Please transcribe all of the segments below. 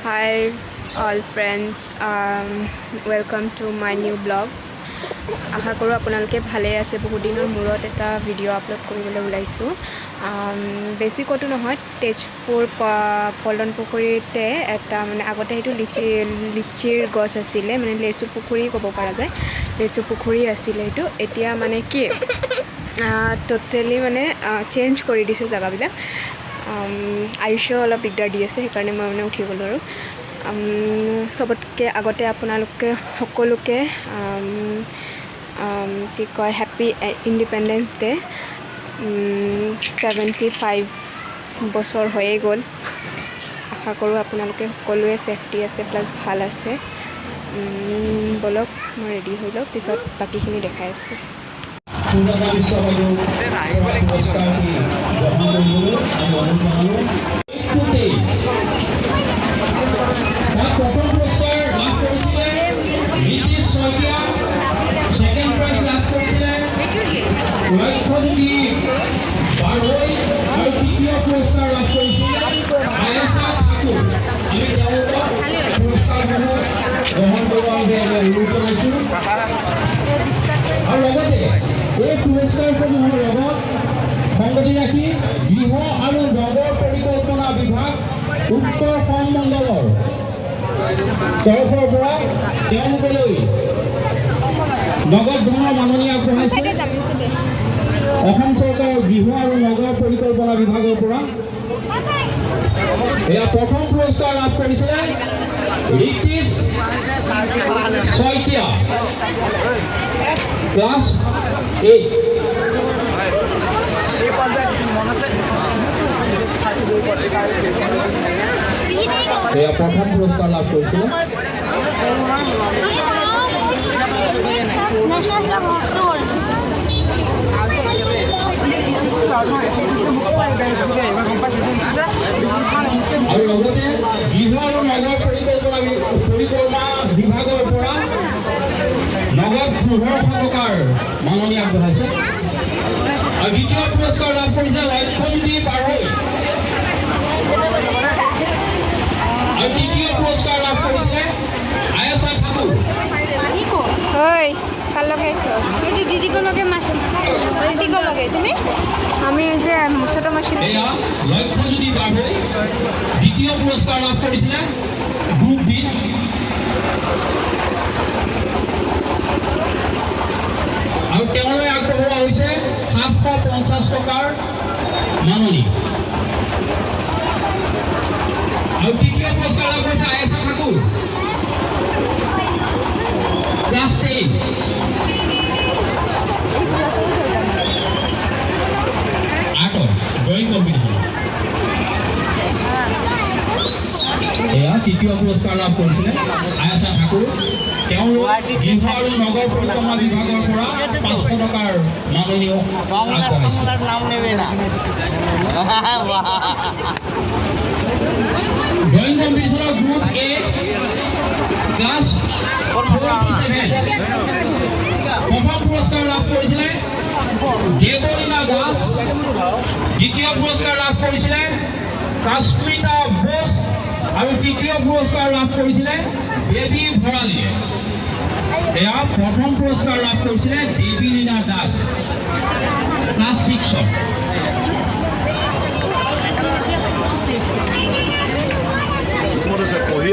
Hi all friends, welcome to my new blog. আশা কৰোঁ আপোনালোকে ভালে আছে। বহুত দিনৰ মূৰত এটা ভিডিঅ' আপলোড কৰিবলৈ ওলাইছোঁ। বেছি ক'তো নহয়, তেজপুৰ পল্টন পুখুৰীতে এটা মানে আগতে সেইটো লিচিৰ গছ আছিলে, মানে লেচু পুখুৰী ক'ব পৰা যায়। লেচু পুখুৰী আছিলে এইটো, এতিয়া মানে কি টোটেলি মানে চেঞ্জ কৰি দিছে জেগাবিলাক। আয়ুষ্য অলপ দিগদাৰ দি আছে, সেইকাৰণে মই মানে উঠি গ'লোঁ। আৰু চবতকৈ আগতে আপোনালোকে সকলোকে কি কয় হেপ্পী ইণ্ডিপেণ্ডেন্স ডে। 75 বছৰ হৈয়ে গ'ল। আশা কৰোঁ আপোনালোকে সকলোৱে ছেফটি আছে প্লাছ ভাল আছে। বলক মই ৰেডি হৈ লওক, পিছত বাকীখিনি দেখাই আছোঁ। আৰু লগতে এই পুৰস্কাৰসমূহৰ লগত সংগতি ৰাখি গৃহ আৰু নগৰ পৰিকল্পনা বিভাগ উত্তৰ সংমণ্ডলৰ তৰফৰ পৰা তেওঁলোকলৈ নগদ ধনৰ মাননি আগবঢ়াইছে। অসম চৰকাৰৰ গৃহ আৰু নগৰ পৰিকল্পনা বিভাগৰ পৰা এয়া প্ৰথম পুৰস্কাৰ লাভ কৰিছে litchi শইকীয়া, ক্লাছ 8। এয়া প্ৰথম পুৰস্কাৰ লাভ কৰিছে। আৰু লগতে গৃহ আৰু নগৰ পৰিকল্পনা বিভাগৰ পৰা নগদ 15,000 টকাৰ মাননি আগবঢ়াইছে। আৰু দ্বিতীয় পুৰস্কাৰ লাভ কৰিছে লক্ষ্যজ্যোতি পাৰৈ। আৰু তৃতীয় পুৰস্কাৰ লাভ কৰিছে আয়েশা ঠাকুৰ। আমি যে ছোট মাসি লক্ষ্যজ্যোতি পাৰৈ দ্বিতীয় পুৰস্কাৰ লাভ কৰিছিলে গ্ৰুপ বি। আৰু তেওঁলৈ আগবঢ়োৱা হৈছে 750 টকাৰ মাননি। আৰু তৃতীয় পুৰস্কাৰ লাভ কৰিছে Ayesha Thakur, class 10। Drawing competition এয়া তৃতীয় পুৰস্কাৰ লাভ কৰিছিলে আয়েশা ঠাকুৰ। তেওঁ গৃহ আৰু নগৰ পৰিকল্পনা বিভাগৰ পৰা 500 টকাৰ মাননীয় নাম নেবে না। ড্ৰয়িং কম্পিটিশ্যনৰ গ্ৰুপ এ ক্লাছ 47 প্ৰথম পুৰস্কাৰ লাভ কৰিছিলে দেৱলীনা দাস। দ্বিতীয় পুৰস্কাৰ লাভ কৰিছিলে কাশ্মিতা বোস। আৰু তৃতীয় পুৰস্কাৰ লাভ কৰিছিলে দেৱী ভৰালীয়ে। এয়া প্ৰথম পুৰস্কাৰ লাভ কৰিছিলে দেৱলীনা দাস, ক্লাছ 6। পঢ়ি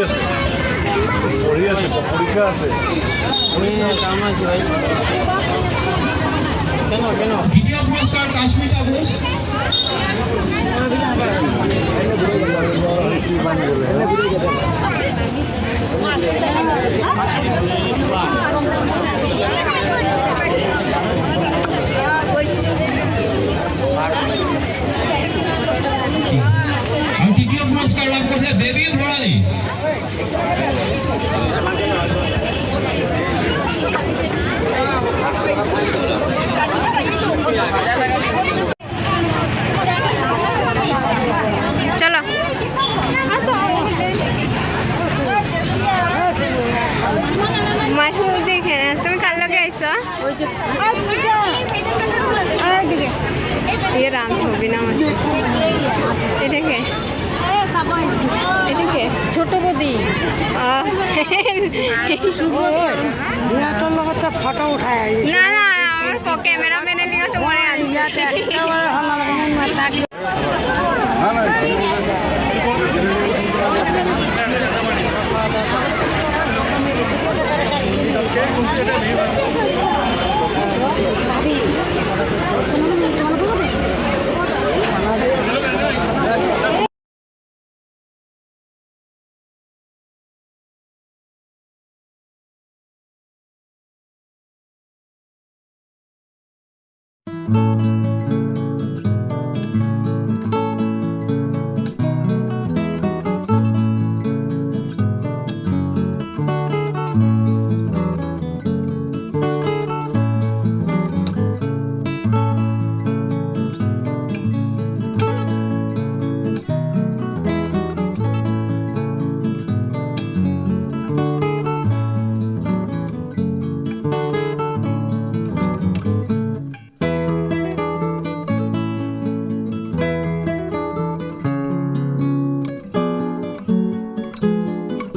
আছে পৰীক্ষা আছে কাম আছে ভাই। দ্বিতীয় পুরস্কার কাশ্মিতা বোস। আর তৃতীয় পুরস্কার লাভ করছে দেবী ভরালী। চলো মাসুর দেখে না, তুমি কার লগে আইছো? রাম ছবি না এটা কে? ছোট বদি সিহঁতৰ লগতে ফটো উঠাই আহিছে না না আমাৰ ক্যামেৰাম্যানেৰ নিয়ে তোমাৰ ইয়াতে একেবাৰে ভাল নালাগে মই তাক Thank